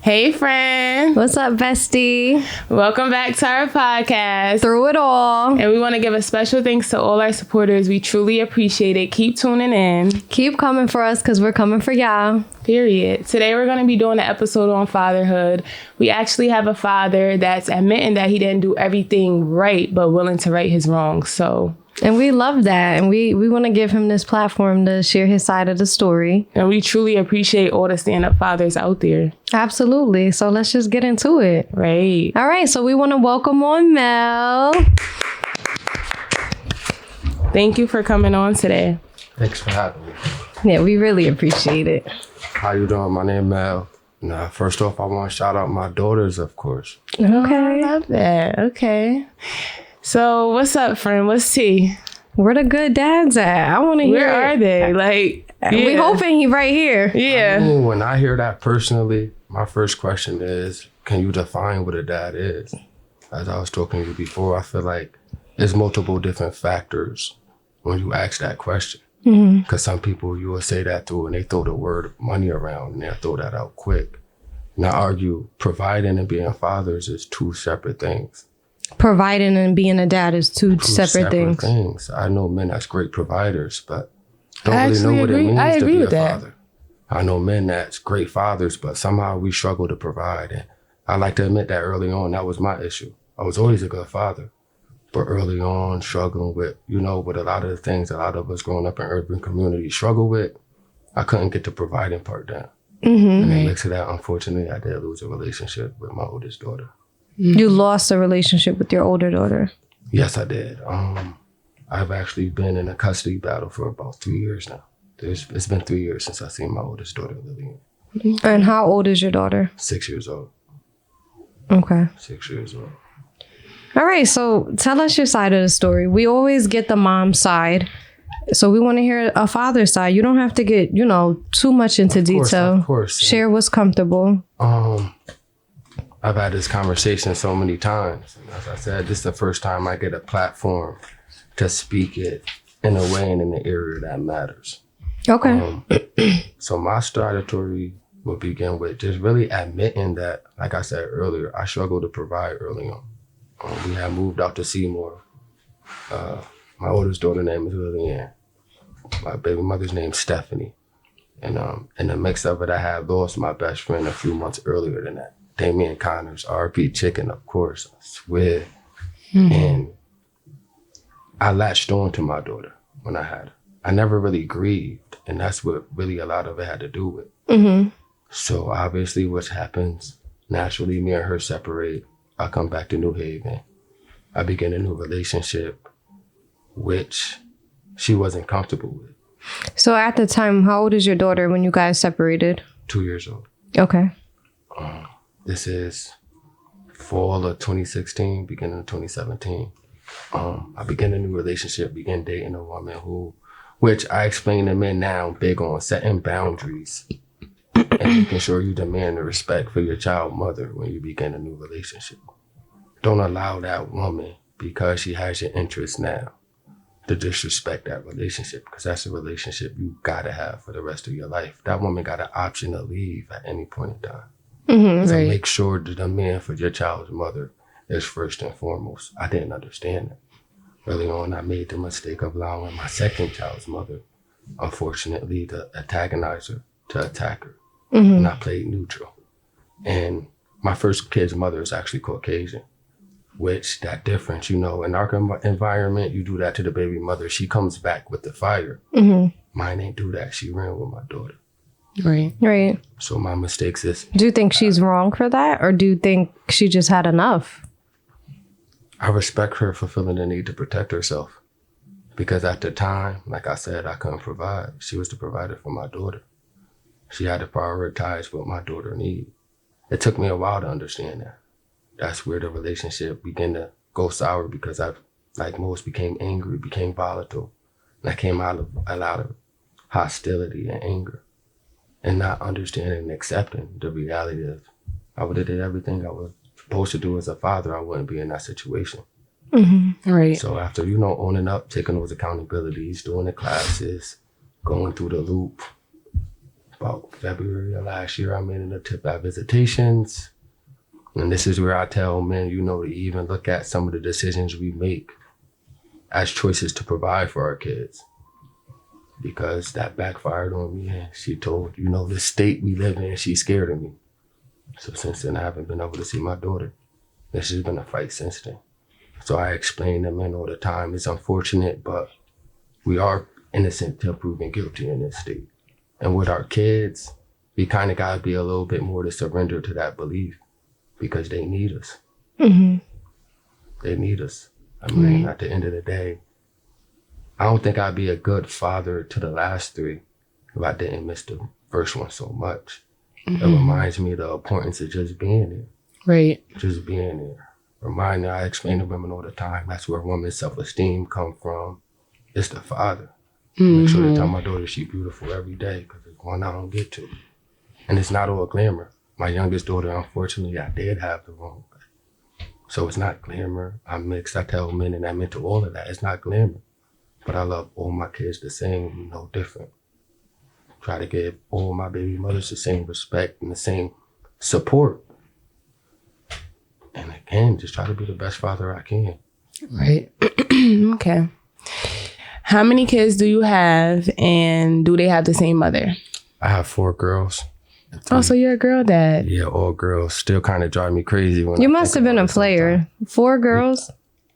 Hey, friend. What's up, bestie? Welcome back to our podcast. Through it all. And we want to give a special thanks to all our supporters. We truly appreciate it. Keep tuning in. Keep coming for us because we're coming for y'all. Period. Today we're going to be doing an episode on fatherhood. We actually have a father that's admitting that he didn't do everything right, but willing to right his wrongs. And we love that. And we want to give him this platform to share his side of the story. And we truly appreciate all the stand-up fathers out there. Absolutely. So let's just get into it. Right. All right. So we want to welcome on Mel. Thank you for coming on today. Thanks for having me. Yeah, we really appreciate it. How you doing? My name is Mel. Nah, first off, I want to shout out my daughters, of course. Okay. I love that. Okay. So what's up, friend? What's T? Where the good dads at? I want to hear. Where are they? We hoping he right here. Yeah. When I hear that personally, my first question is, can you define what a dad is? As I was talking to you before, I feel like there's multiple different factors when you ask that question. Because some people, you will say that through and they throw the word money around and they'll throw that out quick. And I argue providing and being fathers is two separate things. Providing and being a dad is two separate things. I know men that's great providers, but don't really know what it means to be a father. I know men that's great fathers, but somehow we struggle to provide. And I like to admit that early on, that was my issue. I was always a good father, but early on, struggling with, with a lot of the things a lot of us growing up in urban communities struggle with, I couldn't get the providing part down. And then next to that, unfortunately, I did lose a relationship with my oldest daughter. You lost a relationship with your older daughter? Yes, I did. I've actually been in a custody battle for about 3 years now. It's been 3 years since I seen my oldest daughter, Lillian. And how old is your daughter? 6 years old. Okay. 6 years old. All right, so tell us your side of the story. We always get the mom side, so we want to hear a father's side. You don't have to get, too much into detail. Of course. Share what's comfortable. I've had this conversation so many times. As I said, this is the first time I get a platform to speak it in a way and in the area that matters. Okay. So my story will begin with just really admitting that, like I said earlier, I struggled to provide early on. We had moved out to Seymour. My oldest daughter's name is Lillian. My baby mother's name is Stephanie. And in the mix of it, I had lost my best friend a few months earlier than that. Damian Connors, RP Chicken, of course, I swear. And I latched on to my daughter when I had her. I never really grieved, and that's what really a lot of it had to do with. So obviously what happens, naturally me and her separate. I come back to New Haven. I begin a new relationship, which she wasn't comfortable with. So at the time, how old is your daughter when you guys separated? 2 years old. Okay. This is fall of 2016, beginning of 2017. I began a new relationship, began dating a woman which I explain to men now, big on setting boundaries and making sure you demand the respect for your child mother when you begin a new relationship. Don't allow that woman, because she has your interest now, to disrespect that relationship, because that's a relationship you gotta have for the rest of your life. That woman got an option to leave at any point in time. So make sure that the man for your child's mother is first and foremost. I didn't understand that. Early on, I made the mistake of allowing my second child's mother, unfortunately, to antagonize her, to attack her. And I played neutral. And my first kid's mother is actually Caucasian, which that difference, in our environment, you do that to the baby mother, she comes back with the fire. Mine ain't do that. She ran with my daughter. Right. So my mistakes is... Do you think she's wrong for that? Or do you think she just had enough? I respect her for feeling the need to protect herself. Because at the time, like I said, I couldn't provide. She was the provider for my daughter. She had to prioritize what my daughter needed. It took me a while to understand that. That's where the relationship began to go sour, because I, like most, became angry, became volatile. And I came out of a lot of hostility and anger. And not understanding and accepting the reality of I would have did everything I was supposed to do as a father, I wouldn't be in that situation. Right. So after, owning up, taking those accountabilities, doing the classes, going through the loop, about February of last year, I made an attempt at visitations. And this is where I tell men, to even look at some of the decisions we make as choices to provide for our kids. Because that backfired on me. And she told, the state we live in, she's scared of me. So since then, I haven't been able to see my daughter. This has been a fight since then. So I explain to men all the time, it's unfortunate, but we are innocent till proven guilty in this state. And with our kids, we kind of got to be a little bit more to surrender to that belief because they need us. Mm-hmm. They need us. I mean, At the end of the day, I don't think I'd be a good father to the last three if I didn't miss the first one so much. Mm-hmm. It reminds me of the importance of just being there. Right. Just being there. I explain to women all the time, that's where women's self-esteem come from. It's the father. Mm-hmm. Make sure to tell my daughter she's beautiful every day because it's one I don't get to. And it's not all glamour. My youngest daughter, unfortunately, I did have the wrong way. So it's not glamour. I'm mixed. I tell men and I'm into all of that. It's not glamour. But I love all my kids the same, no different. Try to give all my baby mothers the same respect and the same support. And again, just try to be the best father I can. Right. Okay. How many kids do you have and do they have the same mother? I have 4 girls. Oh, so you're a girl dad. Yeah, all girls. Still kind of drive me crazy. You must have been a player. 4 girls?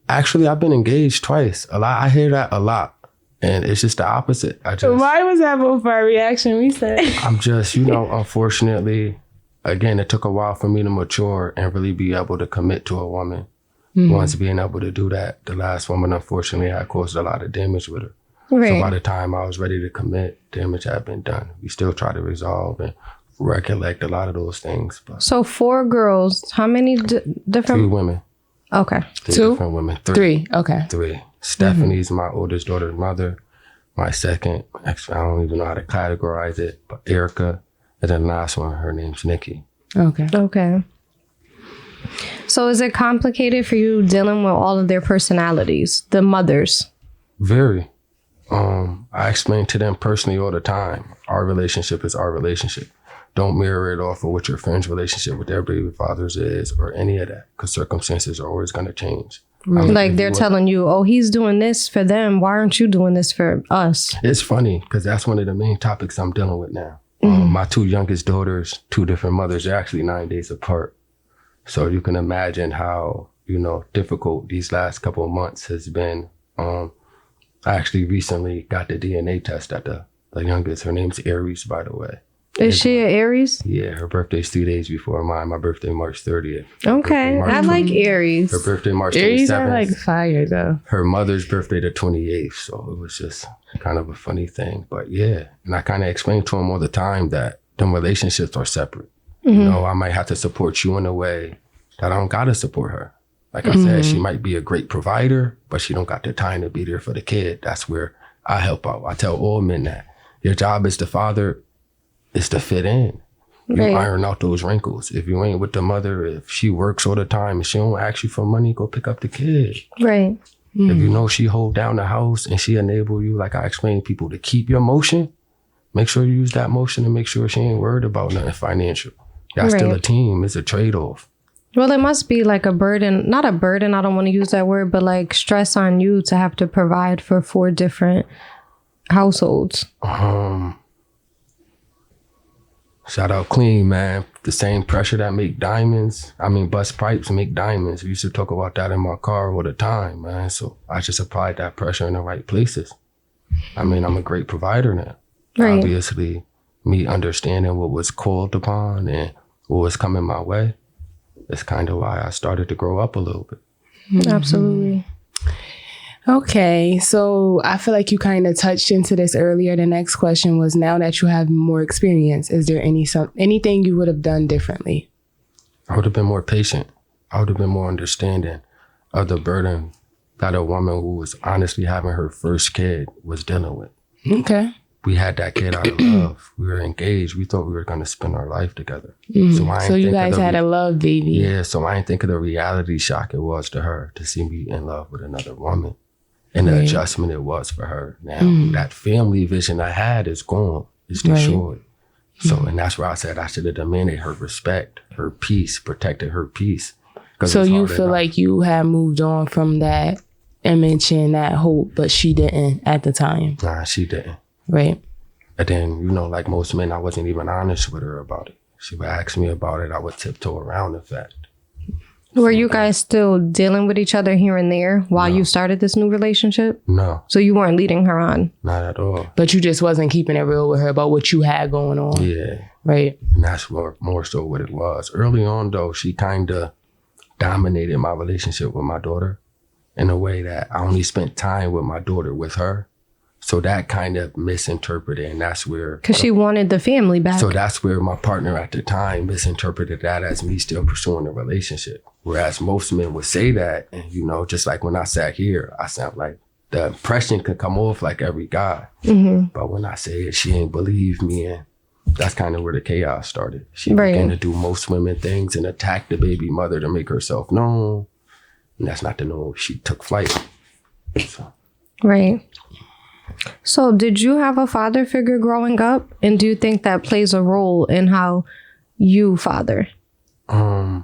Actually, I've been engaged twice. A lot. I hear that a lot. And it's just the opposite. Why was that both our reaction? We said. I'm just, unfortunately, again, it took a while for me to mature and really be able to commit to a woman. Mm-hmm. Once being able to do that, the last woman, unfortunately, had caused a lot of damage with her. Right. So by the time I was ready to commit, damage had been done. We still try to resolve and recollect a lot of those things. But so 4 girls, how many different? 3 women. Okay. 2 different women. 3. Okay. 3. Stephanie's my oldest daughter's mother. My second, actually, I don't even know how to categorize it, but Erica. And then the last one, her name's Nikki. Okay. So is it complicated for you dealing with all of their personalities, the mothers? Very. I explain to them personally all the time, our relationship is our relationship. Don't mirror it off of what your friend's relationship with their baby fathers is or any of that, because circumstances are always going to change. Right. Like they're telling you, oh, he's doing this for them. Why aren't you doing this for us? It's funny because that's one of the main topics I'm dealing with now. My 2 youngest daughters, 2 different mothers, they're actually 9 days apart. So you can imagine how, difficult these last couple of months has been. I actually recently got the DNA test at the youngest. Her name's Aries, by the way. Is she an Aries? Yeah, her birthday's 3 days before mine. My birthday, March 30th. Okay, I like Aries. Her birthday, March 27th. Aries are like fire, though. Her mother's birthday, the 28th. So it was just kind of a funny thing. But yeah, and I kind of explain to them all the time that them relationships are separate. Mm-hmm. I might have to support you in a way that I don't got to support her. Like I said, she might be a great provider, but she don't got the time to be there for the kid. That's where I help out. I tell all men that your job as the father is to fit in. You iron out those wrinkles. If you ain't with the mother, if she works all the time and she don't ask you for money, go pick up the kid. Right. If you know she hold down the house and she enable you, like I explain to people, to keep your motion, make sure you use that motion and make sure she ain't worried about nothing financial. Y'all still a team. It's a trade-off. Well, it must be like a burden, not a burden, I don't want to use that word, but like stress on you to have to provide for 4 different households. Shout out Clean, man. The same pressure that make diamonds. Bust pipes make diamonds. We used to talk about that in my car all the time, man. So I just applied that pressure in the right places. I'm a great provider now. Right. Obviously, me understanding what was called upon and what was coming my way. That's kind of why I started to grow up a little bit. Mm-hmm. Absolutely. Okay, so I feel like you kind of touched into this earlier. The next question was, now that you have more experience, is there anything you would have done differently? I would have been more patient. I would have been more understanding of the burden that a woman who was honestly having her first kid was dealing with. Okay. We had that kid out of love. We were engaged. We thought we were going to spend our life together. So you guys had a love baby. Yeah, so I didn't think of the reality shock it was to her to see me in love with another woman. And the adjustment it was for her. Now, that family vision I had is gone. It's destroyed. So, and that's where I said I should have demanded her respect, her peace, protected her peace. So you feel like you had moved on from that image and that hope, but she didn't at the time. Nah, she didn't. Right. And then, you know, like most men, I wasn't even honest with her about it. She would ask me about it. I would tiptoe around the fact. Were you guys still dealing with each other here and there while you started this new relationship? No. So you weren't leading her on? Not at all. But you just wasn't keeping it real with her about what you had going on. Yeah. Right. And that's more so what it was. Early on, though, she kind of dominated my relationship with my daughter in a way that I only spent time with my daughter with her. So that kind of misinterpreted, and that's where... Because she wanted the family back. So that's where my partner at the time misinterpreted that as me still pursuing a relationship. Whereas most men would say that, and you know, just like when I sat here, I sound like the impression could come off like every guy. Mm-hmm. But when I say it, she ain't believe me, and that's kind of where the chaos started. She began to do most women things and attack the baby mother to make herself known. And that's not to know she took flight. So. Right. So did you have a father figure growing up? And do you think that plays a role in how you father? I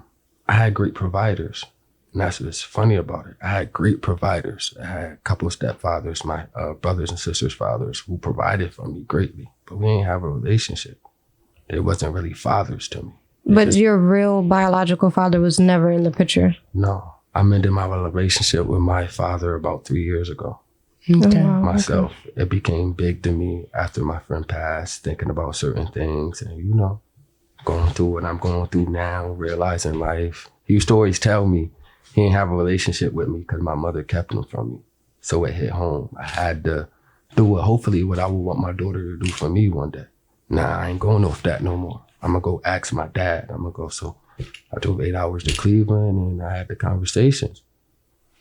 had great providers. And that's what's funny about it. I had great providers. I had a couple of stepfathers, my brothers and sisters' fathers, who provided for me greatly. But we didn't have a relationship. They wasn't really fathers to me. But your real biological father was never in the picture? No. I ended my relationship with my father about 3 years ago. Okay. Myself. Okay. It became big to me after my friend passed, thinking about certain things and, you know, going through what I'm going through now, realizing life. He used to always tell me he didn't have a relationship with me because my mother kept him from me. So it hit home. I had to do what I would want my daughter to do for me one day. Nah, I ain't going off that no more. I'm going to go ask my dad. I'm going to go. So I drove 8 hours to Cleveland and I had the conversations.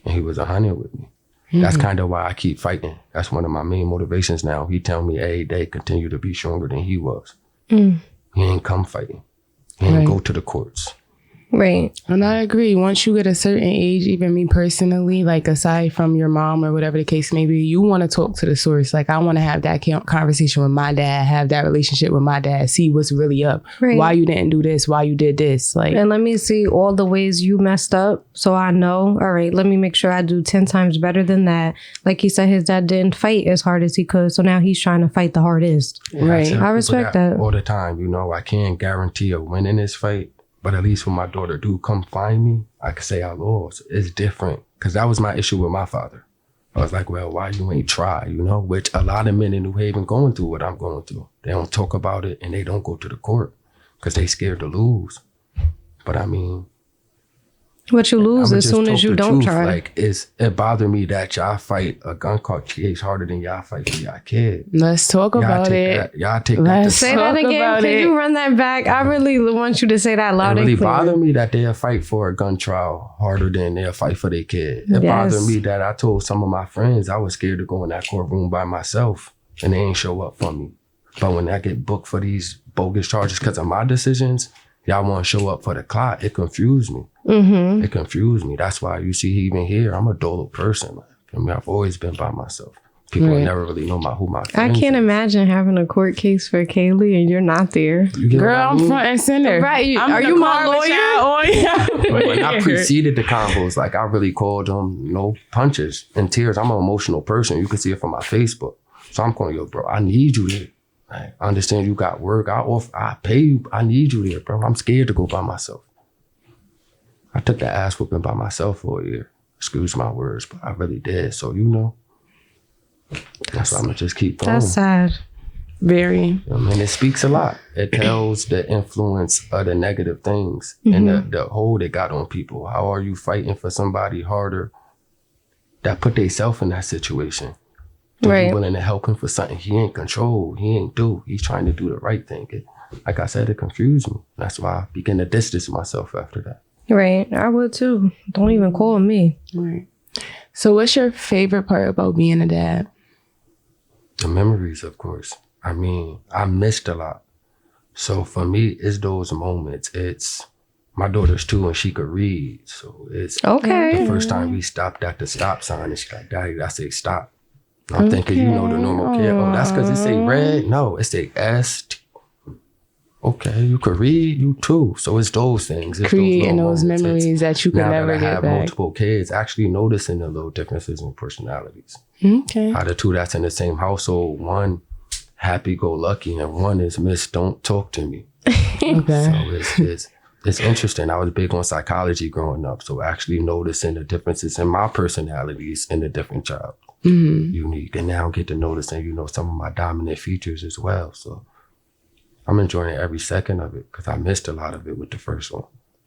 And he was 100 with me. That's kind of why I keep fighting. That's one of my main motivations now. He tell me every day continue to be stronger than he was. He ain't come fighting. He ain't go to the courts. Right. And I agree. Once you get a certain age, even me personally, like aside from your mom or whatever the case may be, you want to talk to the source. Like I want to have that conversation with my dad, have that relationship with my dad, see what's really up. Right. Why you didn't do this, why you did this. Like, and let me see all the ways you messed up so I know, all right, let me make sure I do 10 times better than that. Like he said, his dad didn't fight as hard as he could. So now he's trying to fight the hardest. Yeah, right. I respect that. All the time, you know, I can't guarantee a win in this fight. But at least when my daughter do come find me, I can say I lost. It's different. Because that was my issue with my father. I was like, well, why you ain't try, you know? Which a lot of men in New Haven going through what I'm going through. They don't talk about it and they don't go to the court because they scared to lose. But I mean... What you lose as soon as you don't try. Like, it bothered me that y'all fight a gun case harder than y'all fight for y'all kid. Let's talk about it. Y'all take that. Say that again. Can you run that back? I really want you to say that loud and clear. It really bothered me that they'll fight for a gun trial harder than they'll fight for their kid. It bothered me that I told some of my friends I was scared to go in that courtroom by myself and they ain't show up for me. But when I get booked for these bogus charges because of my decisions, y'all want to show up for the clock. It confused me. It confused me. That's why you see even here, I'm a dull person. I mean, I've always been by myself. People never really know who my friends I can't imagine having a court case for Kaylee and you're not there. Girl, I'm front and center. Right. Are you my lawyer? When I preceded the combos, like I really called them no punches and tears. I'm an emotional person. You can see it from my Facebook. So I'm calling, yo, bro, I need you there. I understand you got work. I pay you. I need you there, bro. I'm scared to go by myself. I took that ass whooping by myself for a year. Excuse my words, but I really did. So, you know, that's why I'm going to just keep going. That's sad. Very. I mean, it speaks a lot. It tells the influence of the negative things and the hold it got on people. How are you fighting for somebody harder that put themselves in that situation? Right. You willing to help him for something he ain't control, he ain't do. He's trying to do the right thing. Like I said, it confused me. That's why I began to distance myself after that. Right. I would too. Don't even call me. Right. So what's your favorite part about being a dad? The memories, of course. I mean, I missed a lot. So for me, it's those moments. It's my daughter's 2 and she could read. So it's the first time we stopped at the stop sign and she's like, Daddy, I say stop. And I'm thinking, you know, the normal kid. Oh, that's because it say red? No, it say S. Okay, you could read, you too. So it's those things. It's Creating those those moments. memories that you can Now never that I get have back. multiple kids, actually noticing the little differences in personalities. Okay. How the two that's in the same household, one happy-go-lucky and one is Miss Don't Talk to Me. Okay. So it's interesting. I was big on psychology growing up, so actually noticing the differences in my personalities in a different child. Unique. And now get to noticing, some of my dominant features as well. So I'm enjoying every second of it because I missed a lot of it with the first one.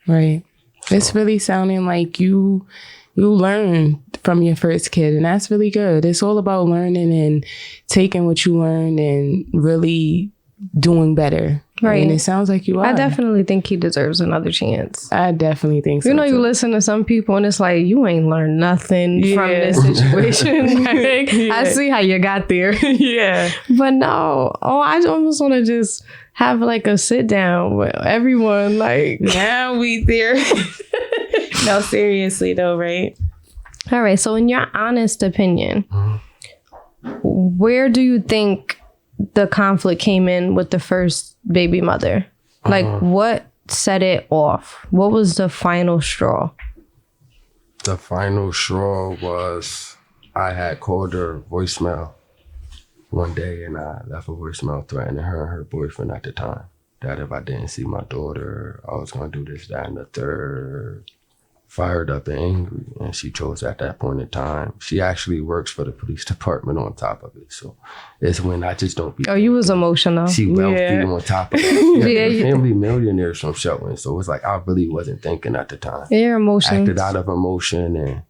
Right. So, It's really sounding like you learned from your first kid, and that's really good. It's all about learning and taking what you learned and really doing better. Right. And it sounds like you are. I definitely think he deserves another chance. I definitely think so. You listen to some people and it's like, you ain't learned nothing from this situation. Like, I see how you got there. Yeah. But no. Oh, I almost want to just have like a sit down with everyone. Like, Now we there. No, seriously though, right? all right. So in your honest opinion, where do you think the conflict came in with the first baby mother? Like, what set it off? What was the final straw? The final straw was I had called her voicemail one day and I left a voicemail threatening her and her boyfriend at the time that if I didn't see my daughter, I was going to do this, that, and the third. Fired up and angry, and she chose at that point in time. She actually works for the police department on top of it, so it's when I just don't be. Oh, you was emotional. She wealthy Yeah. on top of it. Yeah, Family millionaires from Shelton, so it's like I really wasn't thinking at the time. Your emotions. Acted out of emotion, and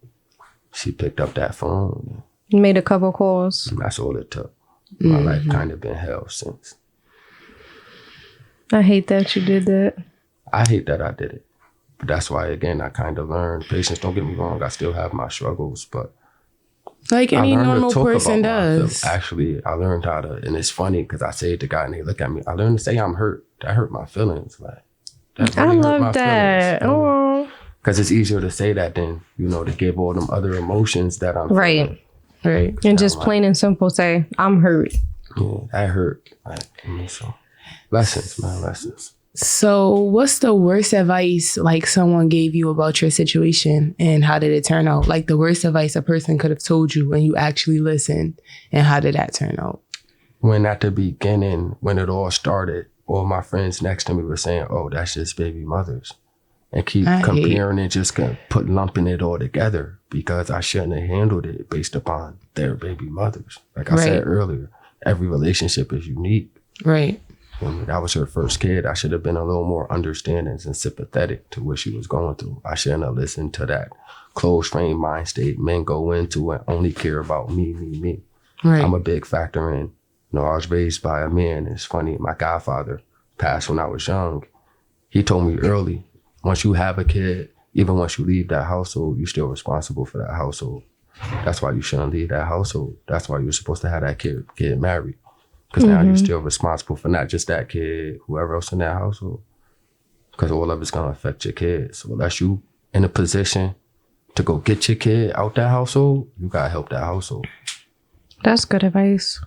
she picked up that phone. Made a couple calls. And that's all it took. My life kind of been hell since. I hate that you did that. I hate that I did it. But that's why, again, I kind of learned patience. Don't get me wrong, I still have my struggles, but Like any I learned normal to talk person about my does. feelings. Actually, I learned how to, and it's funny because I say it to God and they look at me. I learned to say I'm hurt. That hurt my feelings. Like that I really hurt love my that. feelings. Oh, Because it's easier to say that than to give all them other emotions that I'm right. feeling. Right. And just plain and simple say, I'm hurt. Yeah, that hurt. So lessons, man, lessons. So what's the worst advice like someone gave you about your situation and how did it turn out? Like the worst advice a person could have told you and you actually listened, and how did that turn out? When at the beginning, when it all started, all my friends next to me were saying, oh, that's just baby mothers. And keep comparing and just lumping it all together because I shouldn't have handled it based upon their baby mothers. Like I said earlier, every relationship is unique. Right. When that was her first kid, I should have been a little more understanding and sympathetic to what she was going through. I shouldn't have listened to that closed frame mind state men go into and only care about me. Right. I'm a big factor in, I was raised by a man. It's funny, my godfather passed when I was young. He told me early, once you have a kid, even once you leave that household, you're still responsible for that household. That's why you shouldn't leave that household. That's why you're supposed to have that kid married. Because now you're still responsible for not just that kid, whoever else in that household. Because all of it's going to affect your kids. So unless you in a position to go get your kid out that household, you got to help that household. That's good advice.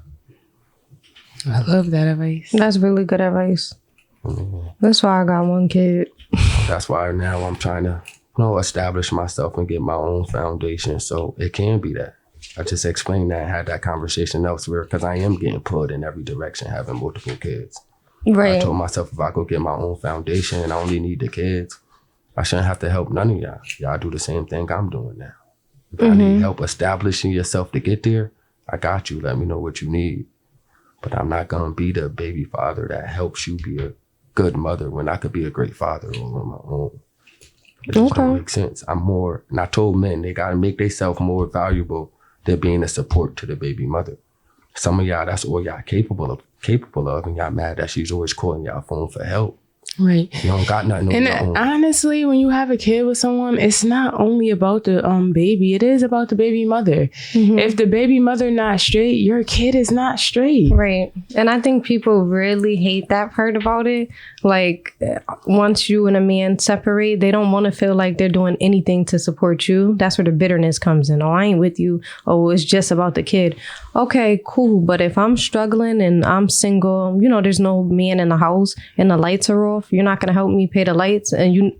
I love that advice. That's really good advice. That's why I got one kid. That's why now I'm trying to, establish myself and get my own foundation so it can be that. I just explained that, had that conversation elsewhere because I am getting pulled in every direction, having multiple kids. Right. I told myself if I go get my own foundation and I only need the kids, I shouldn't have to help none of y'all. Y'all do the same thing I'm doing now. If I need help establishing yourself to get there, I got you. Let me know what you need. But I'm not going to be the baby father that helps you be a good mother when I could be a great father all on my own. It just don't make sense. I'm more, and I told men they got to make themselves more valuable than being a support to the baby mother. Some of y'all, that's all y'all capable of, and y'all mad that she's always calling y'all phone for help. Right. You don't got nothing on your own. Honestly, when you have a kid with someone, it's not only about the baby. It is about the baby mother. If the baby mother not straight, your kid is not straight. Right. And I think people really hate that part about it. Like, once you and a man separate, they don't want to feel like they're doing anything to support you. That's where the bitterness comes in. Oh, I ain't with you. Oh, it's just about the kid. okay, cool. But if I'm struggling and I'm single, you know, there's no man in the house and the lights are off, you're not going to help me pay the lights. And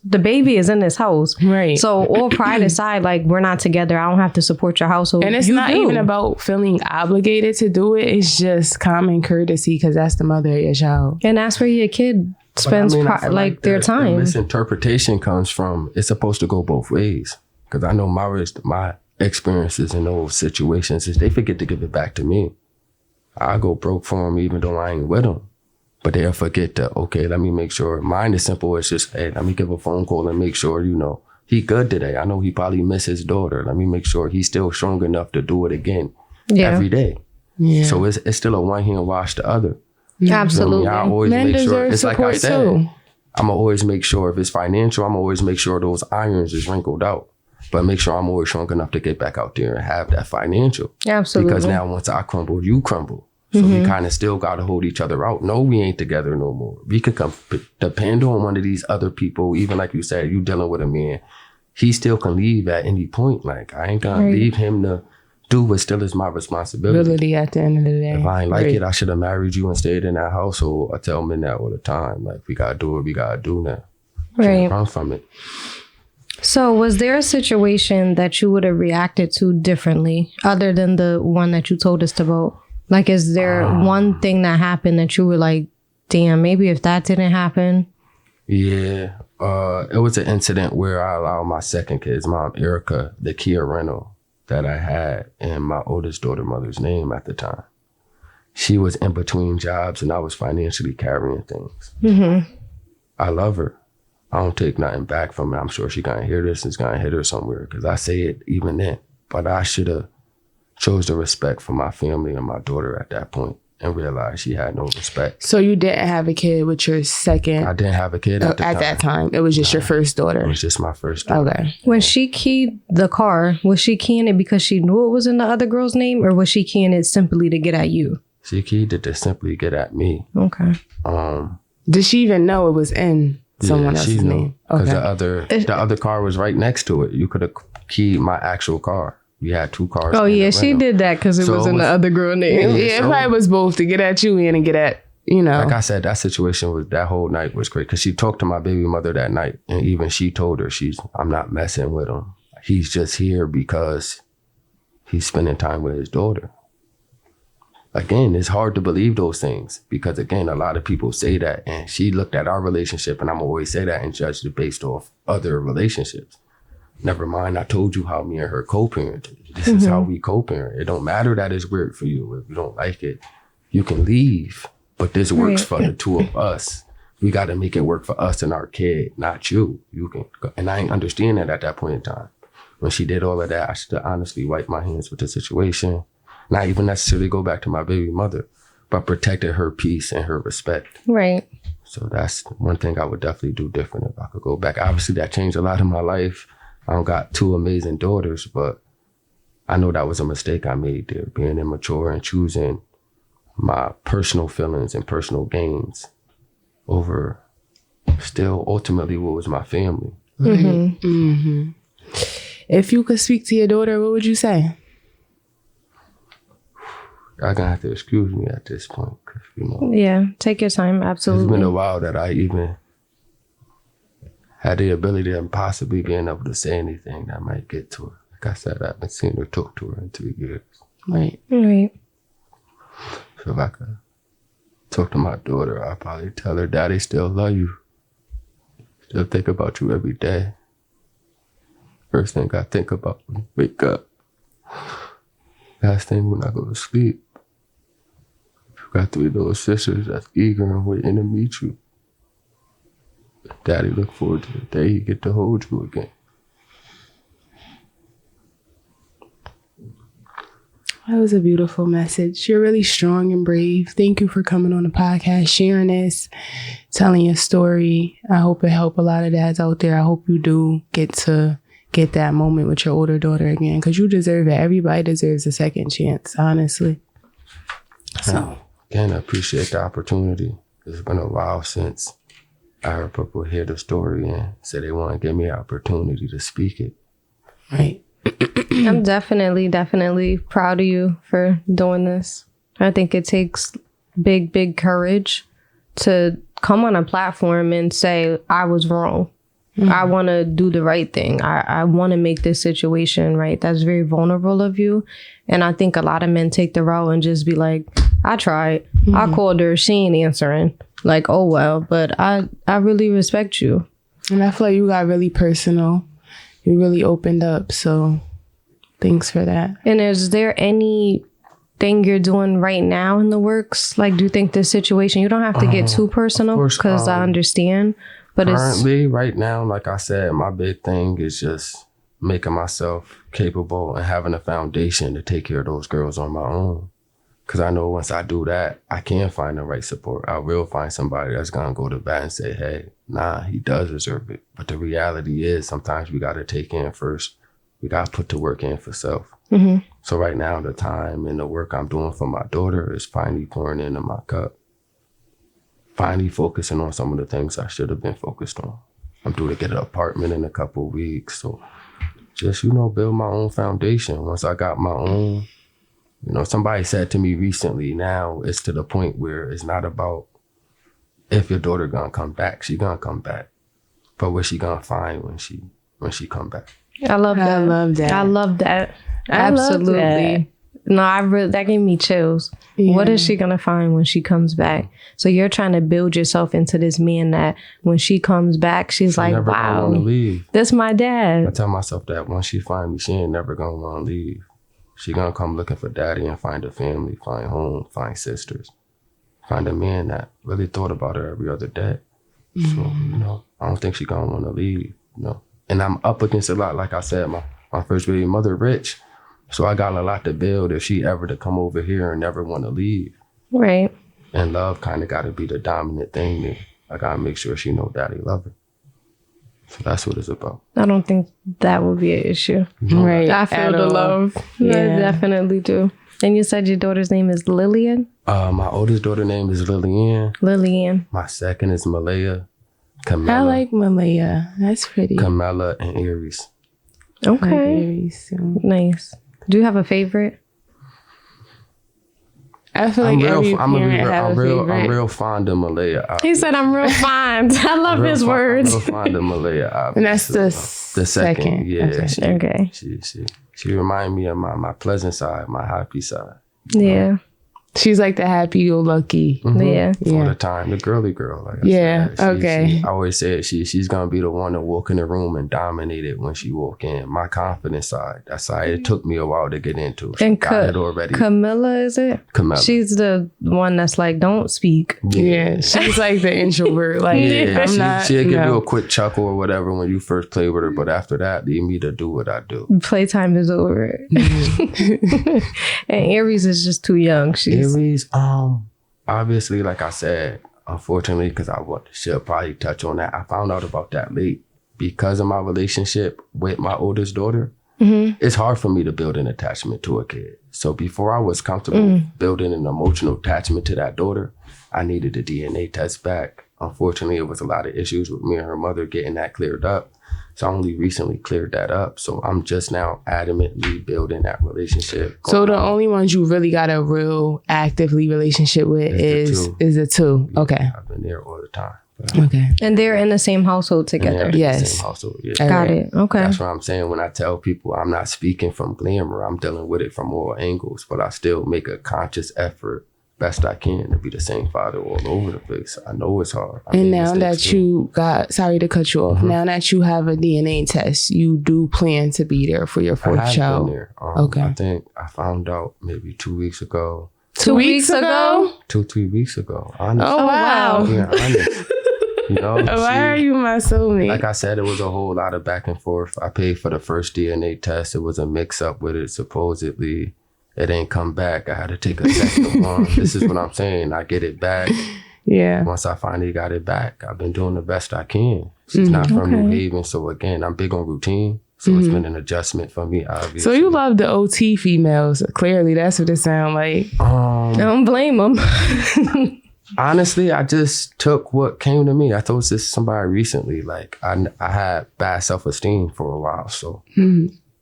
the baby is in this house. Right. So all pride aside, like, we're not together. I don't have to support your household. And it's not even about feeling obligated to do it. It's just common courtesy because that's the mother of your child. And that's where your kid spends their time. The misinterpretation comes from, it's supposed to go both ways. Because I know my experiences in those situations is they forget to give it back to me. I go broke for them even though I ain't with them. But they'll forget to, okay, let me make sure. Mine is simple. It's just, hey, let me give a phone call and make sure, you know, he good today. I know he probably miss his daughter. Let me make sure he's still strong enough to do it again every day. Yeah. So it's still a one hand wash the other. Absolutely. I always make sure. It's like I said, I'm going to always make sure if it's financial, I'm always make sure those irons is wrinkled out. But make sure I'm always strong enough to get back out there and have that financial. Absolutely. Because now once I crumble, you crumble. So we kind of still got to hold each other out. No, we ain't together no more. We could depend on one of these other people. Even like you said, you dealing with a man. He still can leave at any point. Like, I ain't going to leave him to do what still is my responsibility. At the end of the day. If I ain't like it, I should have married you and stayed in that household. I tell men that all the time. Like, we got to do what we got to do now. Can't run from it. So was there a situation that you would have reacted to differently other than the one that you told us about? Like, is there one thing that happened that you were like, damn, maybe if that didn't happen? Yeah. It was an incident where I allowed my second kid's mom, Erica, the Kia rental that I had in my oldest daughter's mother's name at the time. She was in between jobs and I was financially carrying things. Mm-hmm. I love her. I don't take nothing back from it. I'm sure she gonna hear this and it's gonna hit her somewhere because I say it even then. But I should have chose the respect for my family and my daughter at that point and realized she had no respect. So you didn't have a kid with your second? I didn't have a kid at that time. It was just your first daughter? It was just my first daughter. Okay. When she keyed the car, was she keying it because she knew it was in the other girl's name or was she keying it simply to get at you? She keyed it to simply get at me. Okay. Did she even know it was in someone else's name? Because the other car was right next to it. You could have keyed my actual car. We had two cars. Oh yeah, she did that because it was in the other girl name. Yeah, it probably was both to get at you and to get at, you know. Like I said, that situation was, that whole night was great because she talked to my baby mother that night and even she told her, I'm not messing with him. He's just here because he's spending time with his daughter. Again, it's hard to believe those things because, again, a lot of people say that and she looked at our relationship and I'm always say that and judged it based off other relationships. Never mind, I told you how me and her co-parented. This is how we co-parent. It don't matter that it's weird for you. If you don't like it, you can leave. But this works for the two of us. We got to make it work for us and our kid, not you. You can, and I didn't understand that at that point in time. When she did all of that, I should have honestly wiped my hands with the situation. Not even necessarily go back to my baby mother, but protected her peace and her respect. Right. So that's one thing I would definitely do different if I could go back. Obviously, that changed a lot in my life. I don't got two amazing daughters, but I know that was a mistake I made there, being immature and choosing my personal feelings and personal gains over still ultimately what was my family. Mm-hmm. Mm-hmm. If you could speak to your daughter, what would you say? Y'all gonna have to excuse me at this point, cause, you know. Yeah, take your time. Absolutely. It's been a while that I even had the ability of possibly being able to say anything that might get to her. Like I said, I haven't seen her talk to her in 3 years. Right. Right. So if I could talk to my daughter, I'd probably tell her, Daddy still love you. Still think about you every day. First thing I think about when I wake up. Last thing when I go to sleep. You got 3 little sisters that's eager and waiting to meet you. Daddy look forward to the day he get to hold you again. That was a beautiful message. You're really strong and brave. Thank you for coming on the podcast, sharing this, telling your story. I hope it helped a lot of dads out there. I hope you do get that moment with your older daughter again because you deserve it. Everybody deserves a second chance, honestly. So again, I appreciate the opportunity. It's been a while since I heard people hear the story and say they want to give me an opportunity to speak it. Right. I'm definitely proud of you for doing this. I think it takes big courage to come on a platform and say, I was wrong. I want to do the right thing. I want to make this situation right. That's very vulnerable of you. And I think a lot of men take the route and just be like, I tried. I called her. She ain't answering. Like, oh, well, but I really respect you. And I feel like you got really personal. You really opened up. So thanks for that. And is there anything you're doing right now in the works? Like, do you think this situation, you don't have to get too personal because I understand. But currently, right now, like I said, my big thing is just making myself capable and having a foundation to take care of those girls on my own. Because I know once I do that, I can find the right support. I will find somebody that's going to go to bat and say, hey, nah, he does deserve it. But the reality is sometimes we got to take in first. We got to put the work in for self. So right now, the time and the work I'm doing for my daughter is finally pouring into my cup. Finally focusing on some of the things I should have been focused on. I'm due to get an apartment in a couple of weeks. So just, build my own foundation. Once I got my own, somebody said to me recently, now it's to the point where it's not about if your daughter gonna come back, she gonna come back. But what she gonna find when she come back. I love that. I love that. Absolutely. No, that gave me chills. Yeah. What is she going to find when she comes back? So you're trying to build yourself into this man that when she comes back, she's like, never wow, gonna leave. That's my dad. I tell myself that once she find me, she ain't never going to want to leave. She going to come looking for daddy and find a family, find home, find sisters, find a man that really thought about her every other day. So, I don't think she going to want to leave, And I'm up against a lot. Like I said, my first baby mother rich. So I got a lot to build if she ever to come over here and never want to leave. Right. And love kind of got to be the dominant thing there. I got to make sure she know daddy love her. So that's what it's about. I don't think that would be an issue. Right. I feel the love. Yeah. I definitely do. And you said your daughter's name is Lillian? My oldest daughter name is Lillian. My second is Malaya. Camilla. I like Malaya. That's pretty. Camilla and Aries. Okay. Like Aries, nice. Do you have a favorite? I feel like I'm real fond of Malaya. He said I'm real fond. I love his words. I'm real fond of Malaya. And that's the second. Yeah. Okay. She reminds me of my pleasant side, my happy side. Yeah. She's like the happy-go-lucky. Yeah. All the time. The girly girl. Like okay. I always say she's going to be the one to walk in the room and dominate it when she walk in. My confidence side. That side, it took me a while to get into. She and got it already. Camilla, is it? Camilla. She's the one that's like, don't speak. Yeah. She's like the introvert. Like, she'll give you a quick chuckle or whatever when you first play with her. But after that, leave me to do what I do. Playtime is over. And Aries is just too young. Aries, obviously, like I said, unfortunately, because I should probably touch on that. I found out about that late because of my relationship with my oldest daughter. It's hard for me to build an attachment to a kid. So before I was comfortable building an emotional attachment to that daughter, I needed a DNA test back. Unfortunately, it was a lot of issues with me and her mother getting that cleared up. So I only recently cleared that up. So I'm just now adamantly building that relationship. So the only ones you really got a real actively relationship with is the two. Yeah, okay. I've been there all the time. Okay. And they're in the same household together. Yes. Same household, yeah. Got it. Okay. That's what I'm saying when I tell people I'm not speaking from glamour. I'm dealing with it from all angles, but I still make a conscious effort best I can to be the same father all over the place. I know it's hard. And now that you got, sorry to cut you off, now that you have a DNA test, you do plan to be there for your fourth child. Been there. Okay. I think I found out maybe 2 weeks ago. 2 weeks ago? 2-3 weeks ago. Honestly. Oh, wow. Yeah, honest. Why are you my soulmate? Like I said, it was a whole lot of back and forth. I paid for the first DNA test. It was a mix up with it, supposedly. It ain't come back. I had to take a second one. This is what I'm saying. I get it back. Yeah. Once I finally got it back, I've been doing the best I can. She's not from New Haven. So again, I'm big on routine. So it's been an adjustment for me, obviously. So you love the OT females. Clearly, that's what it sounds like. I don't blame them. Honestly, I just took what came to me. I told this to somebody recently. Like, I had bad self-esteem for a while. So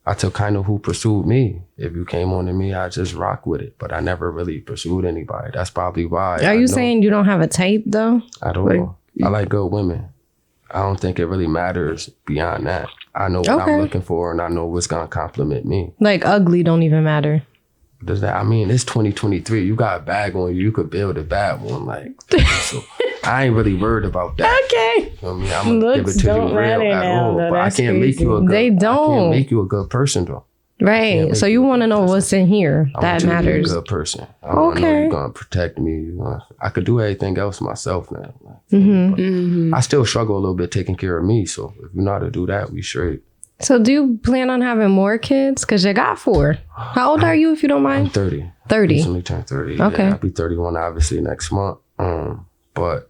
I took kind of who pursued me. If you came on to me, I just rock with it. But I never really pursued anybody. That's probably why. Are you saying you don't have a type though? At all. I like good women. I don't think it really matters beyond that. I know what I'm looking for, and I know what's gonna compliment me. Like ugly don't even matter. Does that? I mean, it's 2023. You got a bag on you. You could build a bad one. Like, so I ain't really worried about that. Okay. You know what I mean? I'm gonna give it to you real at all. Though, but I can't make you a good. They don't. I can't make you a good person though. Right. So you want to know what's in here. That matters. I want you to be a good person. I know you're gonna protect me. I could do everything else myself now. I still struggle a little bit taking care of me. So if you know how to do that, we straight. So do you plan on having more kids? Because you got 4. How old are you, if you don't mind? I'm 30. 30. Recently turned 30. Okay. Yeah, I'll be 31 obviously next month. But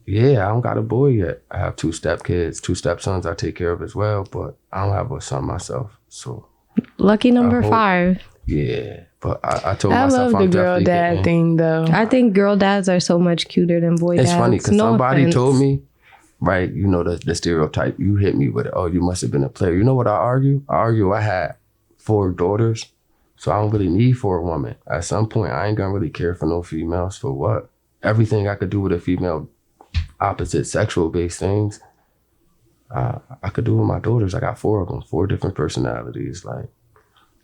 yeah, I don't got a boy yet. I have 2 stepkids, 2 stepsons I take care of as well. But I don't have a son myself. So lucky number 5. Yeah. But I told I myself love I'm the girl dad thing though. I think girl dads are so much cuter than boy dads. It's funny because somebody offense. told me, right, you know, the stereotype, you hit me with it. Oh, you must have been a player. You know what I argue? I had 4 daughters, so I don't really need 4 women. At some point, I ain't gonna really care for no females. For what? Everything I could do with a female, opposite sexual-based things, I could do with my daughters. I got 4 of them, 4 different personalities. Like,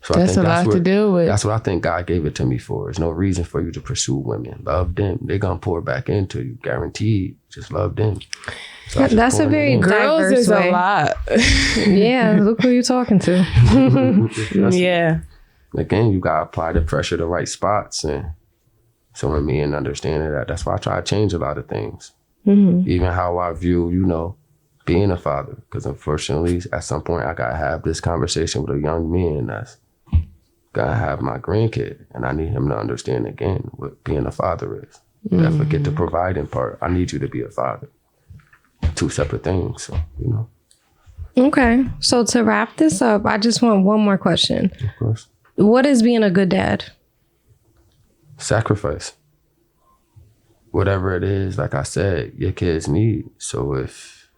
so that's a lot to deal with. That's what I think God gave it to me for. There's no reason for you to pursue women. Love them. They're gonna pour back into you, guaranteed. Just love them. So that's a very girls diverse is way. a lot. Yeah, look who you're talking to. Yeah. Again, you gotta apply the pressure to the right spots, and so with me and understanding that, that's why I try to change a lot of things. Even how I view, you know, being a father. Because unfortunately, at some point, I gotta have this conversation with a young man that's gotta have my grandkid, and I need him to understand again what being a father is. Don't forget the providing part. I need you to be a father. 2 separate things, so you know. Okay, so to wrap this up, I just want one more question. Of course. What is being a good dad? Sacrifice. Whatever it is, like I said, your kids need. So if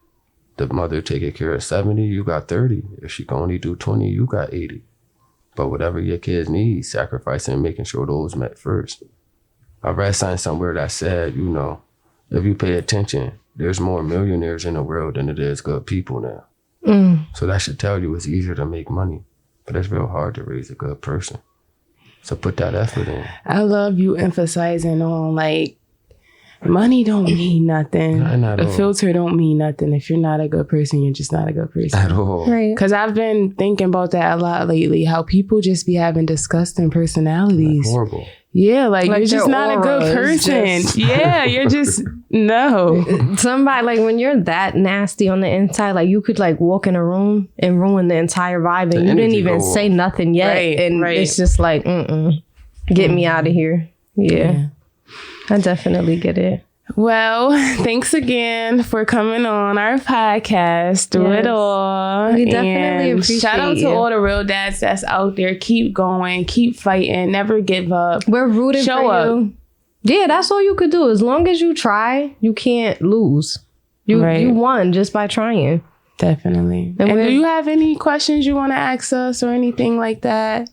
the mother taking care of 70, you got 30. If she can only do 20, you got 80. But whatever your kids need, sacrificing and making sure those met first. I read something somewhere that said, you know, if you pay attention, there's more millionaires in the world than it is good people now. So that should tell you it's easier to make money, but it's real hard to raise a good person. So put that effort in. I love you emphasizing on like, money don't mean nothing. A filter don't mean nothing. If you're not a good person, you're just not a good person. At all. Right. Because I've been thinking about that a lot lately, how people just be having disgusting personalities. Like horrible. Yeah, like you're just not a good person. Yeah, you're just, no. Somebody, like when you're that nasty on the inside, like you could like walk in a room and ruin the entire vibe and you didn't even say nothing yet. It's just like, get me out of here. Yeah. I definitely get it. Well, thanks again for coming on our podcast through it all. We definitely and appreciate shout out you. to all the real dads that's out there. Keep going, keep fighting, never give up. We're rooting Show for up. you. Yeah, that's all you could do. As long as you try, you can't lose. You won just by trying. Definitely. And do you have any questions you want to ask us or anything like that?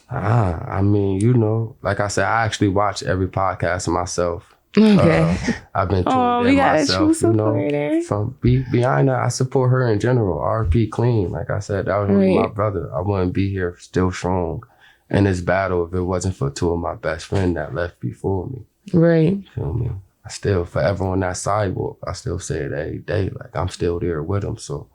I mean, you know, like I said, I actually watch every podcast myself. Okay. I've been we got a true supporter. You know, from behind that, I support her in general. RP Clean, like I said, that was my brother. I wouldn't be here still strong in this battle if it wasn't for 2 of my best friends that left before me. Right. Feel me? I still forever on that sidewalk. I still say it every day. Like I'm still there with them. So,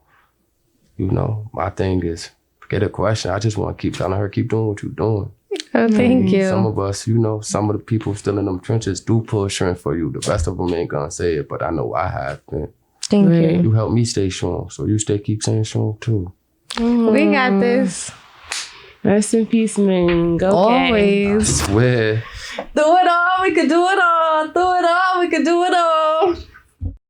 you know, my thing is, forget a question. I just want to keep telling her, keep doing what you're doing. Oh, thank you. Some of us, you know, some of the people still in them trenches do pull strength for you. The rest of them ain't gonna say it, but I know I have been. Thank you. You help me stay strong, so you keep staying strong too. We got this. Rest in peace, man. Go always. I swear. Do it all. We could do it all. Do it all. We could do it all.